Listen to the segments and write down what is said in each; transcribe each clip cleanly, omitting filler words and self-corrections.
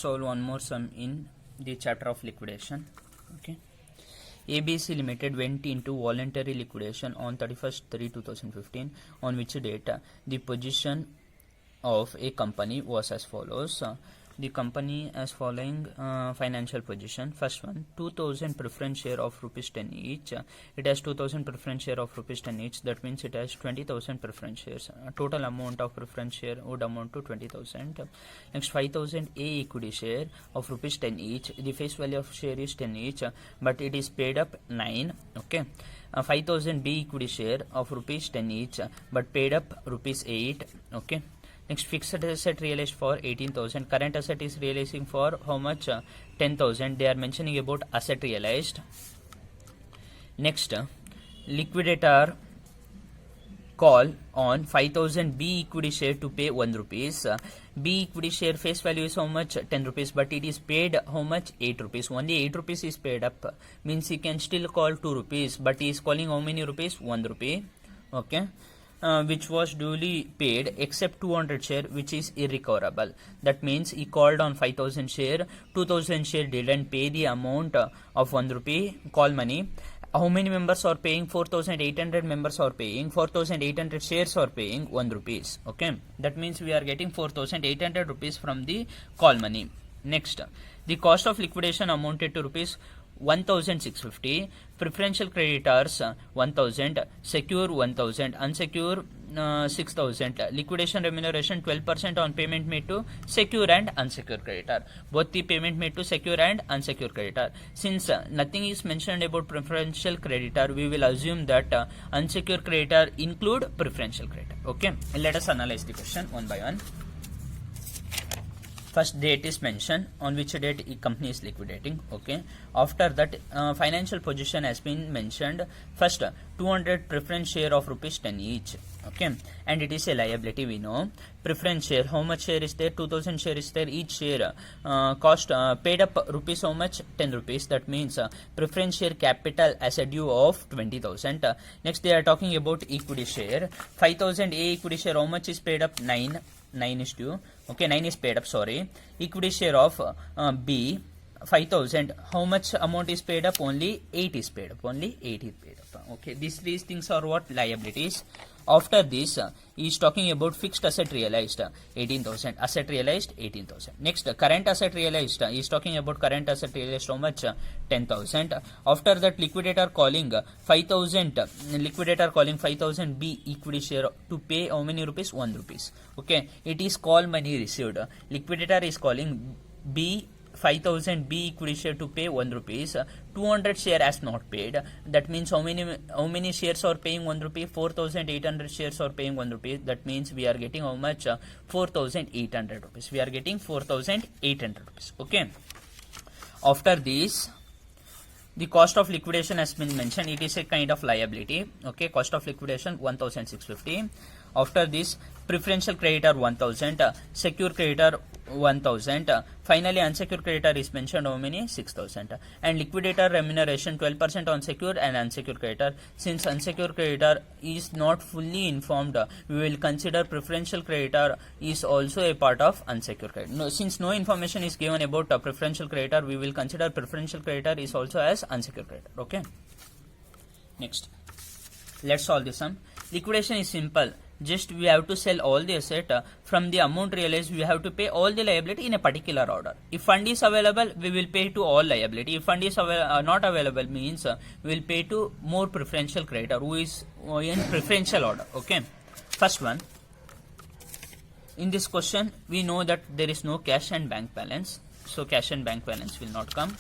solve one more sum in the chapter of liquidation. Okay. ABC Limited went into voluntary liquidation on 31st/3/2015, on which date the position of a company was as follows. The company as following financial position. First one, 2000 preference share of rupees 10 each. It has 2000 preference share of rupees 10 each. That means it has 20,000 preference shares. Total amount of preference share would amount to 20,000. Next, 5,000 A equity share of rupees 10 each. The face value of share is 10 each, but it is paid up 9. Okay. 5,000 B equity share of rupees 10 each, but paid up rupees 8. Okay. Next, fixed asset realized for 18,000. Current asset is realizing for how much? 10,000. They are mentioning about asset realized. Next, liquidator call on 5,000 B equity share to pay 1 rupees. B equity share face value is how much? 10 rupees, but it is paid how much? 8 rupees. Only 8 rupees is paid up. Means he can still call 2 rupees, but he is calling how many rupees? 1 rupee. Okay. Which was duly paid except 200 share, which is irrecoverable. That means he called on 5,000 share, 2,000 share didn't pay the amount of 1 rupee call money. How many members are paying? 4,800 members are paying. 4,800 shares are paying 1 rupees. Okay, that means we are getting 4,800 rupees from the call money. Next, the cost of liquidation amounted to rupees 1,650. Preferential creditors 1,000, secure 1,000, unsecure 6,000. Liquidation remuneration 12% on payment made to secure and unsecure creditor. Both the payment made to secure and unsecure creditor. Since nothing is mentioned about preferential creditor, we will assume that unsecured creditor include preferential creditor. Okay, let us analyze the question one by one. First date is mentioned, on which date a company is liquidating. Okay. After that, financial position has been mentioned. First, 200 preference share of rupees 10 each. Okay, and it is a liability. We know preference share. How much share is there? 2,000 share is there. Each share cost paid up rupees. How much? 10 rupees. That means preference share capital as a due of 20,000. Next, they are talking about equity share. 5,000 A equity share. How much is paid up? 9 is due. Okay, 9 is paid up. Sorry. Equity share of B 5,000. How much amount is paid up? Only 8 is paid up. Only 8 is paid up. Okay, these three things are what? Liabilities. After this, he is talking about fixed asset realized 18,000. Asset realized 18,000. Next, current asset realized. He is talking about current asset realized how much? 10,000. After that, liquidator calling 5,000. Liquidator calling 5,000 B equity share to pay how many rupees? 1 rupees. Okay, it is call money received. Liquidator is calling B 5,000 B equity share to pay 1 rupees. 200 share as not paid. That means how many shares are paying 1 rupee? 4,800 shares are paying 1 rupee. That means we are getting how much? 4,800 rupees. We are getting 4,800 rupees. Okay. After this, the cost of liquidation has been mentioned. It is a kind of liability. Okay, cost of liquidation 1,650. After this, preferential creditor 1,000, secure creditor 1,000. Finally, unsecured creditor is mentioned how many? 6,000. And liquidator remuneration 12% on secure and unsecured creditor. Since unsecured creditor is not fully informed, we will consider preferential creditor is also a part of unsecured creditor. No, since no information is given about preferential creditor, we will consider preferential creditor is also as unsecured creditor. Okay. Next, let's solve this sum. Liquidation is simple. Just we have to sell all the asset. From the amount realized, we have to pay all the liability in a particular order. If fund is available, we will pay to all liability. If fund is not available, means we will pay to more preferential creditor who is in preferential order. Okay. First one. In this question, we know that there is no cash and bank balance. So cash and bank balance will not come.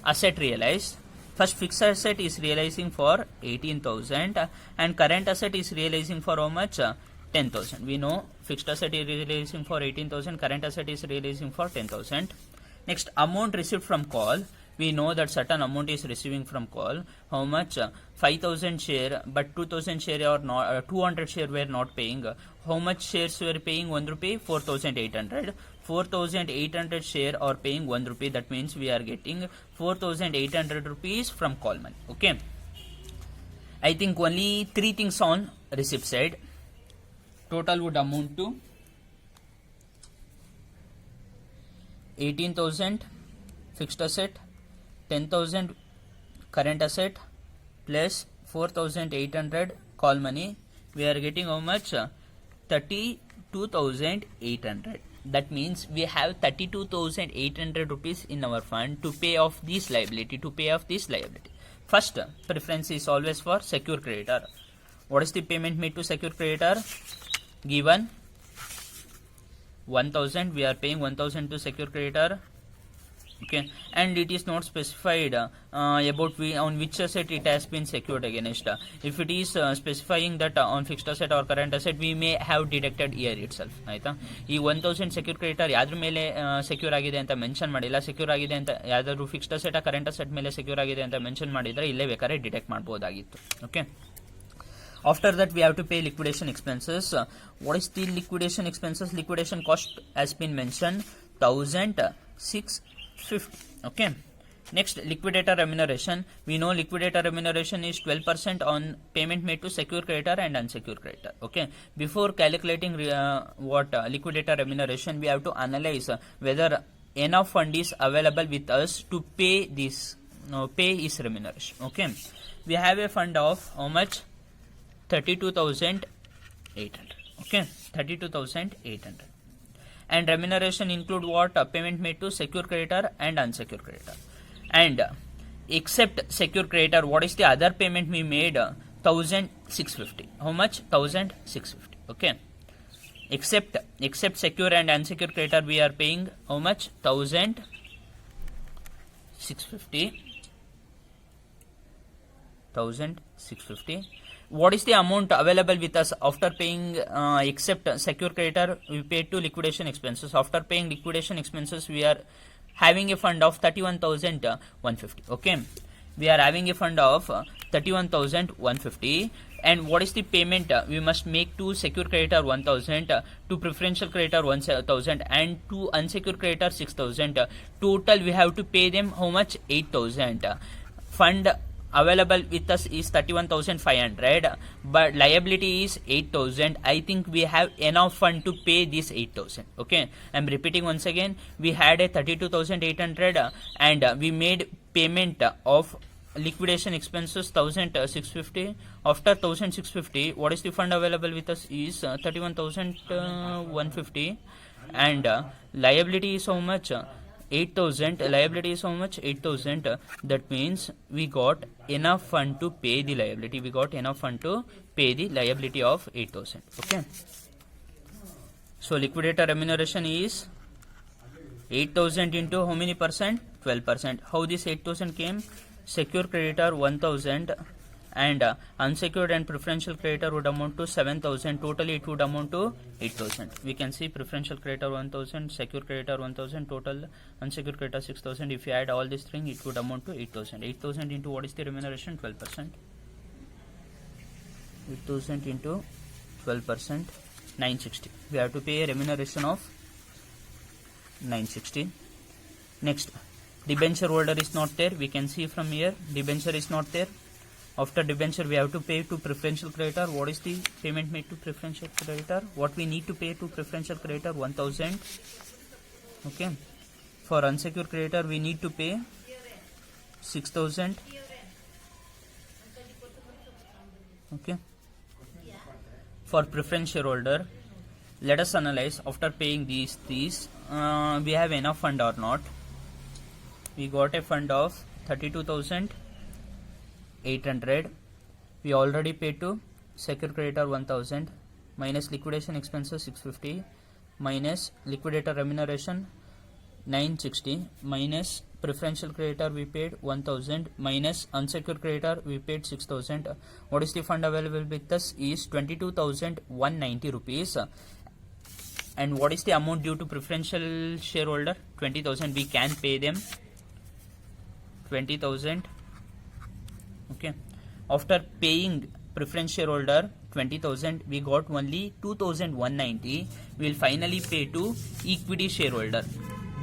Asset realized. First, fixed asset is realizing for 18,000 and current asset is realizing for how much? 10,000. We know fixed asset is realizing for 18,000, current asset is realizing for 10,000. Next, amount received from call. We know that certain amount is receiving from call. How much? 5,000 share, but 2,000 share or not, 200 share were not paying. How much shares were paying? 1 rupee? 4,800. 4,800 share are paying 1 rupee. That means we are getting 4,800 rupees from call money. Okay. I think only 3 things on receipt side. Total would amount to 18,000 fixed asset, 10,000 current asset plus 4,800 call money. We are getting how much? 32,800. That means we have 32,800 rupees in our fund to pay off this liability. First preference is always for secure creditor. What is the payment made to secure creditor? Given 1,000. We are paying 1,000 to secure creditor. Okay, and it is not specified about on which asset it has been secured against. If it is specifying that on fixed asset or current asset, we may have deducted here itself. ಆಯ್ತಾ, ಈ 1,000 secure creditor ಯಾವ್ದ್ರ ಮೇಲೆ secure ಆಗಿದೆ ಅಂತ mention ಮಾಡಿಲ್ಲ. Secure ಆಗಿದೆ ಅಂತ ಯಾವ್ದಾದ್ರು ಫಿಕ್ಸ್ಡ್ ಅಸೆಟ್ ಕರೆಂಟ್ ಅಸೆಟ್ ಮೇಲೆ ಸೆಕ್ಯೂರ್ ಆಗಿದೆ ಅಂತ ಮೆನ್ಷನ್ ಮಾಡಿದ್ರೆ ಇಲ್ಲೇ ಬೇಕಾದ್ರೆ ಡಿಟೆಕ್ಟ್ ಮಾಡಬಹುದಾಗಿತ್ತು. Okay, after that we have to pay liquidation expenses. What is the liquidation expenses? Liquidation cost has been mentioned 1,650. Okay, next liquidator remuneration. We know liquidator remuneration is 12% on payment made to secure creditor and unsecured creditor. Okay, before calculating liquidator remuneration, we have to analyze whether enough fund is available with us to pay this pay his remuneration. Okay, we have a fund of how much? 32,800. Okay, 32,800. And remuneration include what? Payment made to secure creditor and unsecured creditor. And except secure creditor, what is the other payment we made? 1,650. How much? 1,650. Okay, except secure and unsecured creditor, we are paying how much? 1,650. 1,650. What is the amount available with us after paying except secure creditor? We paid to liquidation expenses. After paying liquidation expenses, we are having a fund of 31,150. Okay, we are having a fund of 31,150. And what is the payment we must make to secure creditor? 1,000, to preferential creditor 1,000, and to unsecured creditor 6,000. Total we have to pay them how much? 8,000. Fund available with us is 31,500, but liability is 8,000. I think we have enough fund to pay this 8,000. Okay, I'm repeating once again. We had a 32,800 and we made payment of liquidation expenses 1,650. After 1,650, what is the fund available with us is 31,150, and liability is how much? 8,000. Liability is how much? 8,000. That means we got enough fund to pay the liability. We got enough fund to pay the liability of 8,000. Okay, so liquidator remuneration is 8,000 into how many percent? 12%. How this 8,000 came? Secure creditor 1,000 and unsecured and preferential creditor would amount to 7,000. Totally it would amount to 8,000. We can see preferential creditor 1,000, secure creditor 1,000, total unsecured creditor 6,000. If you add all this thing, it would amount to 8,000. 8,000 into what is the remuneration? 12%. 8,000 into 12%, 960. We have to pay a remuneration of 960. Next, debenture holder is not there. We can see from here, debenture is not there. After debenture, we have to pay to preferential creditor. What is the payment made to preferential creditor? What we need to pay to preferential creditor? 1,000. Okay. For unsecured creditor, we need to pay 6,000. Okay. For preference shareholder, let us analyze after paying these we have enough fund or not. We got a fund of 32,800. We already paid to secure creditor 1,000 minus liquidation expenses 650 minus liquidator remuneration 960 minus preferential creditor we paid 1,000 minus unsecured creditor we paid 6,000. What is the fund available with us is 22,190 rupees. And what is the amount due to preferential shareholder? 20,000. We can pay them 20,000. Okay. After paying preference shareholder 20,000, we got only 2,190. We will finally pay to equity shareholder.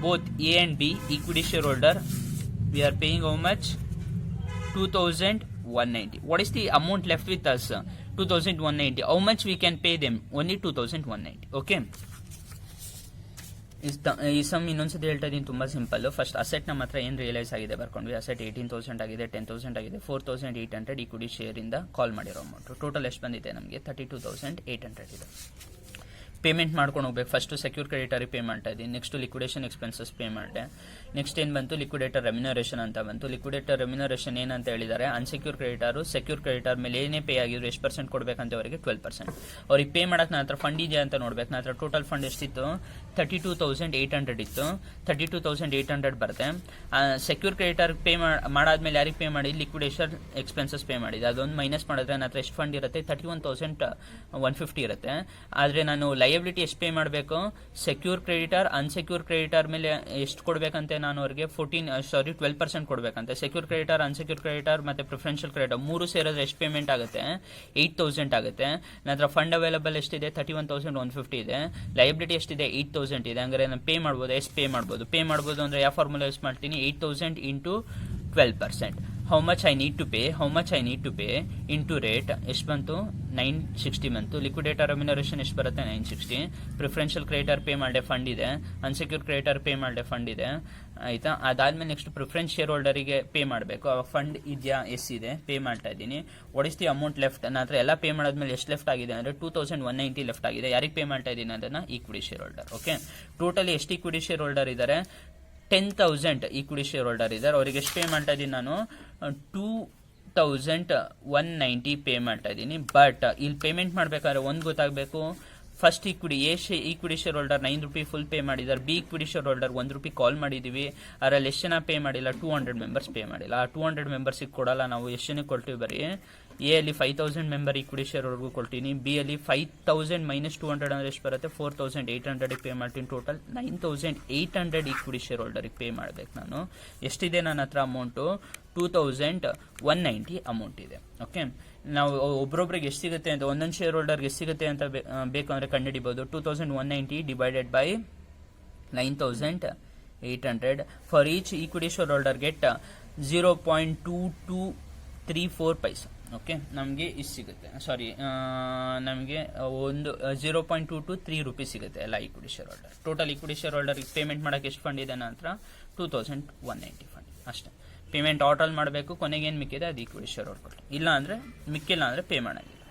Both A and B equity shareholder, we are paying how much? 2,190. What is the amount left with us? 2,190. How much we can pay them? Only 2,190. Okay. ಈ some ಇನ್ನೊಂದ್ಸತಿ ಹೇಳ್ತಾ ಇದ್ದೀನಿ, ತುಂಬಾ simple. First asset ನಮ್ಮ ಹತ್ರ ಏನು realise ಆಗಿದೆ ಬರ್ಕೊಂಡ್ವಿ. Asset 18,000 ಆಗಿದೆ, 10,000 ಆಗಿದೆ, 4,800 ಈಕ್ವಿಟಿ ಶೇರ್ ಇಂದ ಕಾಲ್ ಮಾಡಿರೋ ಅಮೌಂಟ್. ಟೋಟಲ್ ಎಷ್ಟು ಬಂದಿದೆ ನಮಗೆ? 32,800 ಇದೆ. ಪೇಮೆಂಟ್ ಮಾಡ್ಕೊಂಡು ಹೋಗ್ಬೇಕು. ಫಸ್ಟ್ ಸೆಕ್ಯೂರ್ ಕ್ರೆಡಿಟರಿಗೆ ಪೇ ಮಾಡ್ತಾ ಇದ್ದೀನಿ, ನೆಕ್ಸ್ಟ್ ಲಿಕ್ವಿಡೇಷನ್ ಎಕ್ಸ್ಪೆನ್ಸಸ್ ಪೇ ಮಾಡಿದೆ. ನೆಕ್ಸ್ಟ್ ಏನು ಬಂತು? ಲಿಕ್ವಿಡೇಟರ್ ರೆಮ್ಯುನರೇಷನ್ ಅಂತ ಬಂತು. ಲಿಕ್ವಿಡೇಟರ್ ರೆಮ್ಯುನರೇಷನ್ ಏನಂತ ಹೇಳಿದ್ದಾರೆ, ಅನ್ಸೆಕ್ಯೂರ್ ಕ್ರೆಡಿಟರ್ ಸೆಕ್ಯೂರ್ ಕ್ರೆಡಿಟರ್ ಮೇಲೆ ಏನೇ ಪೇ ಆಗಿದ್ರು ಎಷ್ಟು ಪರ್ಸೆಂಟ್ ಕೊಡಬೇಕಂತ ಅವರಿಗೆ 12%. ಅವ್ರಿಗೆ ಪೇ ಮಾಡಕ್ಕೆ ನನ್ನ ಹತ್ರ ಫಂಡ್ ಇದೆಯಾ ಅಂತ ನೋಡ್ಬೇಕು. ನನ್ನ ಹತ್ರ ಟೋಟಲ್ ಫಂಡ್ ಎಷ್ಟಿತ್ತು? 32,800 ಇತ್ತು. 32,800 ಬರುತ್ತೆ. ಸೆಕ್ಯೂರ್ ಕ್ರೆಡಿಟರ್ ಪೇ ಮಾಡಾದ್ಮೇಲೆ ಯಾರಿಗೆ ಪೇ ಮಾಡಿ? ಲಿಕ್ವಿಡೇಷನ್ ಎಕ್ಸ್ಪೆನ್ಸಸ್ ಪೇ ಮಾಡಿದೆ. ಅದೊಂದು ಮೈನಸ್ ಮಾಡಿದ್ರೆ ನನ್ನ ಹತ್ರ ಎಷ್ಟು ಫಂಡ್ ಇರುತ್ತೆ? 31,150 ಇರುತ್ತೆ. ಆದರೆ ನಾನು ಲಯಬಿಲಿಟಿ ಎಷ್ಟು ಪೇ ಮಾಡಬೇಕು? ಸೆಕ್ಯೂರ್ ಕ್ರೆಡಿಟರ್ ಅನ್ಸೆಕ್ಯೂರ್ ಕ್ರೆಡಿಟರ್ ಮೇಲೆ ಎಷ್ಟು ಕೊಡಬೇಕಂತೆ? ನಾನು ಅವ್ರಿಗೆ 12% ಕೊಡಬೇಕಂತೆ. ಸೆಕ್ಯೂರ್ ಕ್ರೆಡಿಟರ್, ಅನ್ಸೆಕ್ಯೂರ್ ಕ್ರೆಡಿಟರ್ ಮತ್ತೆ ಪ್ರಿಫರೆನ್ಷಿಯಲ್ ಕ್ರೆಡಿಟರ್ ಮೂರು ಸೇರಿದ್ರೆ ಎಷ್ಟು ಪೇಮೆಂಟ್ ಆಗುತ್ತೆ? 8,000 ಆಗುತ್ತೆ. ನಂತರ ಫಂಡ್ ಅವೈಲಬಲ್ ಎಷ್ಟಿದೆ? 31,150 ಇದೆ. ಲಯಬಿಲಿಟಿ ಎಷ್ಟಿದೆ? 8,000 ಇದೆ. ಹಂಗಾರೆ ನಾನು ಪೇ ಮಾಡ್ಬೋದು. ಎಷ್ಟು ಪೇ ಮಾಡ್ಬೋದು? ಪೇ ಮಾಡ್ಬೋದು ಅಂದರೆ ಯಾವ ಫಾರ್ಮುಲಾ ಯೂಸ್ ಮಾಡ್ತೀನಿ? 8,000 into 12%. How much I need to pay into rate ಎಷ್ಟು ಬಂತು? 960 ಬಂತು. ಲಿಕ್ವಿಡೇಟರ್ ರೆಮ್ಯುನರೇಷನ್ ಎಷ್ಟು ಬರುತ್ತೆ? 960. ಪ್ರಿಫರೆನ್ಷಿಯಲ್ ಕ್ರೆಡಿಟರ್ ಪೇ ಮಾಡದೆ ಫಂಡ್ ಇದೆ, ಅನ್ಸೆಕ್ಯೂರ್ ಕ್ರೆಡಿಟರ್ ಪೇ ಮಾಡದೆ ಫಂಡ್ ಇದೆ, ಆಯ್ತಾ? ಅದಾದ್ಮೇಲೆ ನೆಕ್ಸ್ಟ್ ಪ್ರಿಫರೆನ್ಸ್ ಶೇರ್ ಹೋಲ್ಡರಿಗೆ ಪೇ ಮಾಡಬೇಕು. ಆ ಫಂಡ್ ಇದೆಯಾ? ಎಸ್ ಇದೆ, ಪೇ ಮಾಡ್ತಾ ಇದ್ದೀನಿ. What is the amount left? ನನ್ನ ಹತ್ರ ಎಲ್ಲ ಪೇ ಮಾಡಾದ್ಮೇಲೆ ಎಷ್ಟು ಲೆಫ್ಟ್ ಆಗಿದೆ ಅಂದರೆ 2,190 ಲೆಫ್ಟ್ ಆಗಿದೆ. ಯಾರಿಗೆ ಪೇ ಮಾಡ್ತಾ ಇದ್ದೀನಿ ಅದನ್ನ? Equity share holder. Okay, totally ಎಷ್ಟು ಈಕ್ವಿಟಿ ಶೇರ್ ಹೋಲ್ಡರ್ ಇದ್ದಾರೆ? 10,000 ಈಕ್ವಿಟಿ ಶೇರ್ ಹೋಲ್ಡರ್ ಇದ್ದಾರೆ. ಅವರಿಗೆ ಎಷ್ಟು ಪೇ ಮಾಡ್ತಾ ಇದ್ದೀನಿ ನಾನು? 2,190 ಪೇ ಮಾಡ್ತಾ ಇದ್ದೀನಿ. ಬಟ್ ಇಲ್ಲಿ ಪೇಮೆಂಟ್ ಮಾಡಬೇಕಾದ್ರೆ ಒಂದು ಗೊತ್ತಾಗಬೇಕು. ಫಸ್ಟ್ ಈಕ್ವಿಟಿ ಶೇರ್ ಹೋಲ್ಡರ್ 9 ರೂಪಾಯಿ ಫುಲ್ ಪೇ ಮಾಡಿದ್ದಾರೆ. ಬಿ ಈಕ್ವಿಟಿ ಶೇರ್ ಹೋಲ್ಡರ್ 1 ರೂಪಾಯಿ ಕಾಲ್ ಮಾಡಿದ್ದೀವಿ. ಅದರಲ್ಲಿ ಎಷ್ಟು ಜನ ಪೇ ಮಾಡಿಲ್ಲ? 200 ಮೆಂಬರ್ಸ್ ಪೇ ಮಾಡಿಲ್ಲ. ಆ 200 ಮೆಂಬರ್ಸಿಗೆ ಕೊಡಲ್ಲ ನಾವು. ಎಷ್ಟು ಜನಕ್ಕೆ ಕೊಡ್ತೀವಿ? ಬರೀ ಎ ಅಲ್ಲಿ 5,000 ಮೆಂಬರ್ ಈಕ್ವಿಟಿ ಶೇರ್ ವರ್ಗೂ ಕೊಡ್ತೀನಿ. ಬಿ ಅಲ್ಲಿ 5,000 ಮೈನಸ್ 200 ಅಂದರೆ ಎಷ್ಟು ಬರುತ್ತೆ? 4,800 ಪೇ ಮಾಡ್ತೀನಿ. ಟೋಟಲ್ 9,800 ಈಕ್ವಿಟಿ ಶೇರ್ ಹೋಲ್ಡರಿಗೆ ಪೇ ಮಾಡಬೇಕು ನಾನು. ಎಷ್ಟಿದೆ ನನ್ನ ಹತ್ರ ಅಮೌಂಟು? 2,190 ಅಮೌಂಟ್ ಇದೆ. ಓಕೆ, ನಾವು ಒಬ್ರೊಬ್ರಿಗೆ ಎಷ್ಟು ಸಿಗುತ್ತೆ ಅಂತ, ಒಂದೊಂದು ಶೇರ್ ಹೋಲ್ಡರ್ಗೆ ಎಷ್ಟು ಸಿಗುತ್ತೆ ಅಂತ ಬೇಕಂದ್ರೆ ಕಂಡುಹಿಡಿಬೋದು. 2,190 divided by 9,800. For each equity share holder get 0.2234 paisa. Okay, ನಮಗೆ ಇಷ್ಟು ಸಿಗುತ್ತೆ. ಸಾರಿ, ನಮಗೆ ಒಂದು 0.223 ರೂಪೀಸ್ ಸಿಗುತ್ತೆ ಎಲ್ಲ equity share holder. Total equity share ಹೋಲ್ಡರ್ಗೆ ಪೇಮೆಂಟ್ ಮಾಡೋಕ್ಕೆ ಎಷ್ಟು ಫಂಡ್ ಇದೆ ನನ್ನ ಹತ್ರ? 2,190 ಫಂಡ್ ಅಷ್ಟೇ. ಪೇಮೆಂಟ್ ಟೋಟಲ್ ಮಾಡಬೇಕು. ಕೊನೆಗೆ ಏನು ಮಿಕ್ಕಿದೆ ಅದು ಈಕ್ವಿಟಿ ಶೇರ್ ಹೋಲ್ಡರ್. ಇಲ್ಲ ಅಂದರೆ ಮಿಕ್ಕಿಲ್ಲ ಅಂದರೆ ಪೇ ಮಾಡೋಂಗಿಲ್ಲ.